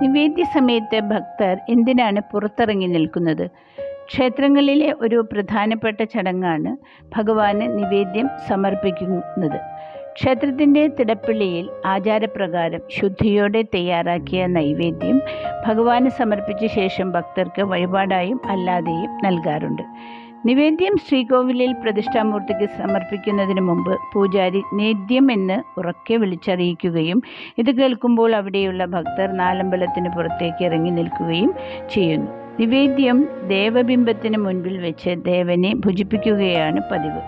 നിവേദ്യ സമയത്ത് ഭക്തർ എന്തിനാണ് പുറത്തിറങ്ങി നിൽക്കുന്നത്? ക്ഷേത്രങ്ങളിലെ ഒരു പ്രധാനപ്പെട്ട ചടങ്ങാണ് ഭഗവാന് നിവേദ്യം സമർപ്പിക്കുന്നത്. ക്ഷേത്രത്തിൻ്റെ തിടപ്പള്ളിയിൽ ആചാരപ്രകാരം ശുദ്ധിയോടെ തയ്യാറാക്കിയ നൈവേദ്യം ഭഗവാന് സമർപ്പിച്ച ശേഷം ഭക്തർക്ക് വഴിപാടായും അല്ലാതെയും നൽകാറുണ്ട്. നിവേദ്യം ശ്രീകോവിലിൽ പ്രതിഷ്ഠാമൂർത്തിക്ക് സമർപ്പിക്കുന്നതിന് മുമ്പ് പൂജാരി നേദ്യം എന്ന് ഉറക്കെ വിളിച്ചറിയിക്കുകയും ഇത് കേൾക്കുമ്പോൾ അവിടെയുള്ള ഭക്തർ നാലമ്പലത്തിന് പുറത്തേക്ക് ഇറങ്ങി നിൽക്കുകയും ചെയ്യുന്നു. നിവേദ്യം ദേവബിംബത്തിന് മുൻപിൽ വെച്ച് ദേവനെ ഭുജിപ്പിക്കുകയാണ് പതിവ്.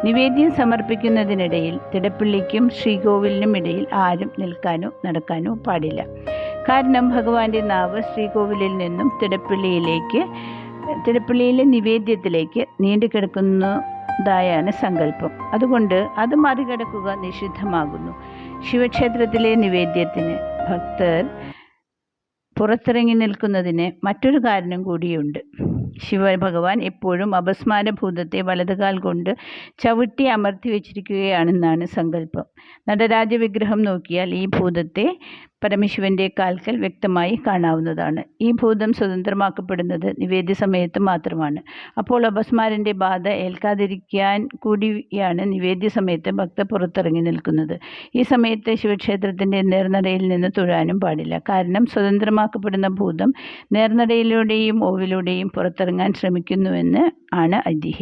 നിവേദ്യം സമർപ്പിക്കുന്നതിനിടയിൽ തിടപ്പള്ളിക്കും ശ്രീകോവിലിനും ഇടയിൽ ആരും നിൽക്കാനോ നടക്കാനോ പാടില്ല. കാരണം ഭഗവാന്റെ നാവ് ശ്രീകോവിലിൽ നിന്നും തിടപ്പള്ളിയിലെ നിവേദ്യത്തിലേക്ക് നീണ്ടുകിടക്കുന്നതായാണ് സങ്കല്പം. അതുകൊണ്ട് അത് മറികടക്കുക നിഷിദ്ധമാകുന്നു. ശിവക്ഷേത്രത്തിലെ നിവേദ്യത്തിന് ഭക്തർ പുറത്തിറങ്ങി നിൽക്കുന്നതിന് മറ്റൊരു കാരണം കൂടിയുണ്ട്. ശിവഭഗവാൻ എപ്പോഴും അപസ്മാരഭൂതത്തെ വലതുകാൽ കൊണ്ട് ചവിട്ടി അമർത്തി വെച്ചിരിക്കുകയാണെന്നാണ് സങ്കല്പം. നടരാജ വിഗ്രഹം നോക്കിയാൽ ഈ ഭൂതത്തെ പരമശിവന്റെ കാൽക്കൽ വ്യക്തമായി കാണാവുന്നതാണ്. ഈ ഭൂതം സ്വതന്ത്രമാക്കപ്പെടുന്നത് നിവേദ്യ സമയത്ത് മാത്രമാണ്. അപ്പോൾ അപസ്മാരന്റെ ബാധ ഏൽക്കാതിരിക്കാൻ കൂടിയാണ് നിവേദ്യ സമയത്ത് ഭക്തർ പുറത്തിറങ്ങി നിൽക്കുന്നത്. ഈ സമയത്ത് ശിവക്ഷേത്രത്തിന്റെ നേർനടയിൽ നിന്ന് തൊഴാനും പാടില്ല. കാരണം സ്വതന്ത്രമാക്കപ്പെടുന്ന ഭൂതം നേർനടയിലൂടെയും ഓവിലൂടെയും പുറത്തിറങ്ങാൻ ശ്രമിക്കുന്നുവെന്ന് ആണ് ഐതിഹ്യം.